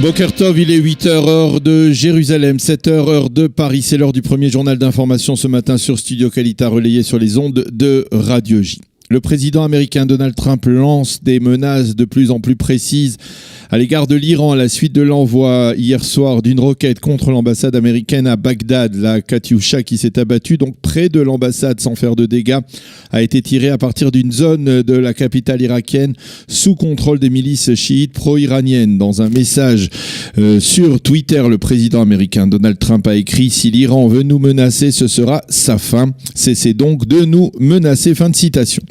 Boker Tov, il est 8h heure de Jérusalem, 7h heure de Paris. C'est l'heure du premier journal d'information ce matin sur Studio Kalita, relayé sur les ondes de Radio J. Le président américain Donald Trump lance des menaces de plus en plus précises à l'égard de l'Iran à la suite de l'envoi hier soir d'une roquette contre l'ambassade américaine à Bagdad. La Katyusha qui s'est abattue donc près de l'ambassade sans faire de dégâts a été tirée à partir d'une zone de la capitale irakienne sous contrôle des milices chiites pro-iraniennes. Dans un message sur Twitter, le président américain Donald Trump a écrit « Si l'Iran veut nous menacer, ce sera sa fin. Cessez donc de nous menacer ». Fin de citation.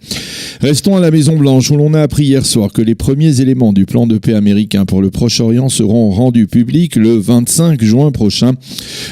Restons à la Maison-Blanche où l'on a appris hier soir que les premiers éléments du plan de paix américain pour le Proche-Orient seront rendus publics le 25 juin prochain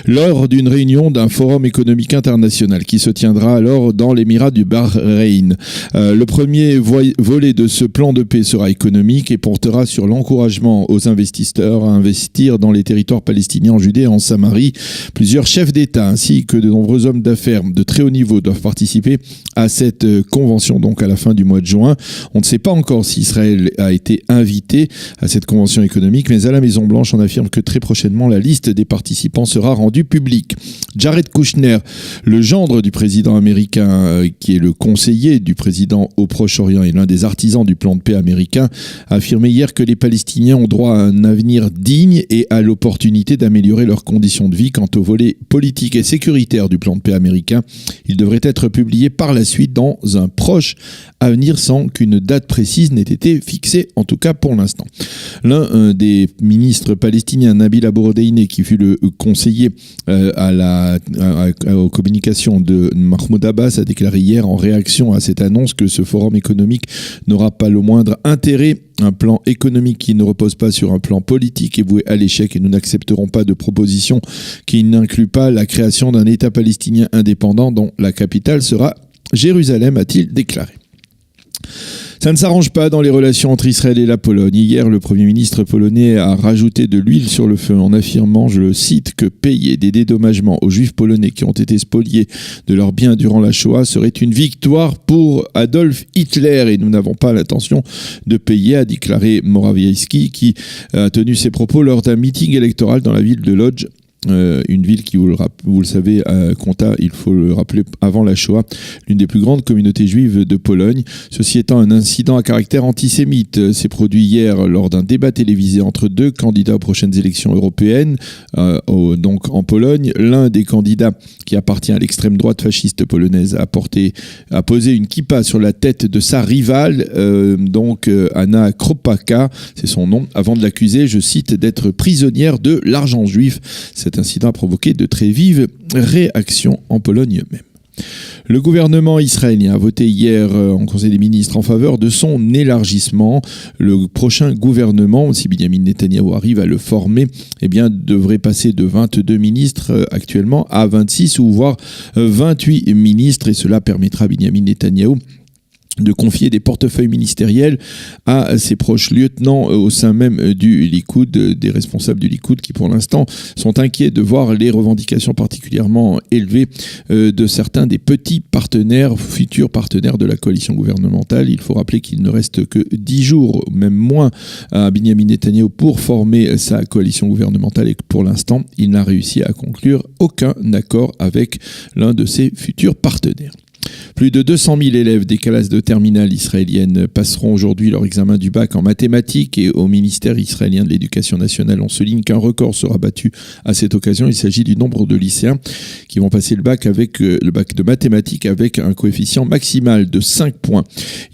lors d'une réunion d'un forum économique international qui se tiendra alors dans l'émirat du Bahreïn. Le premier volet de ce plan de paix sera économique et portera sur l'encouragement aux investisseurs à investir dans les territoires palestiniens en Judée et en Samarie. Plusieurs chefs d'État ainsi que de nombreux hommes d'affaires de très haut niveau doivent participer à cette convention donc à la fin du mois de juin. On ne sait pas encore si Israël a été invité à cette convention économique, mais à la Maison-Blanche, on affirme que très prochainement, la liste des participants sera rendue publique. Jared Kushner, le gendre du président américain, qui est le conseiller du président au Proche-Orient et l'un des artisans du plan de paix américain, a affirmé hier que les Palestiniens ont droit à un avenir digne et à l'opportunité d'améliorer leurs conditions de vie. Quant au volet politique et sécuritaire du plan de paix américain, il devrait être publié par la suite dans un proche avenir sans qu'une date précise n'ait été fixée, en tout cas pour l'instant. L'un des ministres palestiniens, Nabil Abu-Rodeini, qui fut le conseiller aux communications de Mahmoud Abbas, a déclaré hier en réaction à cette annonce que ce forum économique n'aura pas le moindre intérêt. Un plan économique qui ne repose pas sur un plan politique est voué à l'échec et nous n'accepterons pas de proposition qui n'inclut pas la création d'un État palestinien indépendant dont la capitale sera Jérusalem, a-t-il déclaré. Ça ne s'arrange pas dans les relations entre Israël et la Pologne. Hier, le Premier ministre polonais a rajouté de l'huile sur le feu en affirmant, je le cite, que payer des dédommagements aux Juifs polonais qui ont été spoliés de leurs biens durant la Shoah serait une victoire pour Adolf Hitler et nous n'avons pas l'intention de payer, a déclaré Morawiecki qui a tenu ses propos lors d'un meeting électoral dans la ville de Lodz. Une ville qui, vous le savez, compta, il faut le rappeler, avant la Shoah, l'une des plus grandes communautés juives de Pologne. Ceci étant un incident à caractère antisémite, s'est produit hier lors d'un débat télévisé entre deux candidats aux prochaines élections européennes, donc en Pologne. L'un des candidats, qui appartient à l'extrême droite fasciste polonaise, a posé une kippa sur la tête de sa rivale, Anna Kropaka, c'est son nom, avant de l'accuser, je cite, d'être prisonnière de l'argent juif. Cet incident a provoqué de très vives réactions en Pologne même. Le gouvernement israélien a voté hier en Conseil des ministres en faveur de son élargissement. Le prochain gouvernement, si Benyamin Netanyahou arrive à le former, devrait passer de 22 ministres actuellement à 26 ou voire 28 ministres et cela permettra à Benyamin Netanyahou de confier des portefeuilles ministériels à ses proches lieutenants au sein même du Likoud, des responsables du Likoud qui pour l'instant sont inquiets de voir les revendications particulièrement élevées de certains des petits partenaires, futurs partenaires de la coalition gouvernementale. Il faut rappeler qu'il ne reste que 10 jours, même moins, à Benyamin Netanyahou pour former sa coalition gouvernementale et que pour l'instant, il n'a réussi à conclure aucun accord avec l'un de ses futurs partenaires. Plus de 200 000 élèves des classes de terminale israéliennes passeront aujourd'hui leur examen du bac en mathématiques et au ministère israélien de l'Éducation nationale, on souligne qu'un record sera battu à cette occasion. Il s'agit du nombre de lycéens qui vont passer le bac de mathématiques avec un coefficient maximal de 5 points.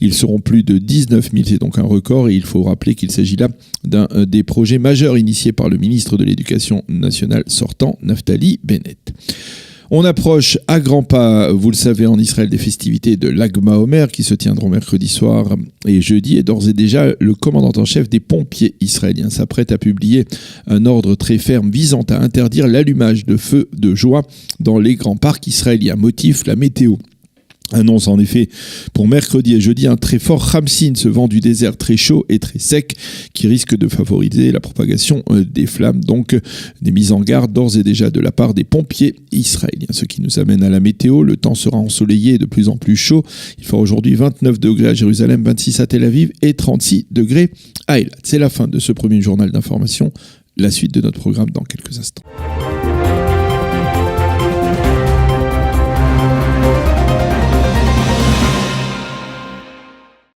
Ils seront plus de 19 000, c'est donc un record et il faut rappeler qu'il s'agit là d'un des projets majeurs initiés par le ministre de l'Éducation nationale sortant, Naftali Bennett. On approche à grands pas, vous le savez, en Israël, des festivités de Lag Baomer qui se tiendront mercredi soir et jeudi. Et d'ores et déjà, le commandant en chef des pompiers israéliens s'apprête à publier un ordre très ferme visant à interdire l'allumage de feux de joie dans les grands parcs israéliens. Motif, la météo annonce en effet pour mercredi et jeudi un très fort Khamsin, ce vent du désert très chaud et très sec qui risque de favoriser la propagation des flammes. Donc des mises en garde d'ores et déjà de la part des pompiers israéliens. Ce qui nous amène à la météo. Le temps sera ensoleillé et de plus en plus chaud. Il fera aujourd'hui 29 degrés à Jérusalem, 26 à Tel Aviv et 36 degrés à Eilat. C'est la fin de ce premier journal d'information. la suite de notre programme dans quelques instants.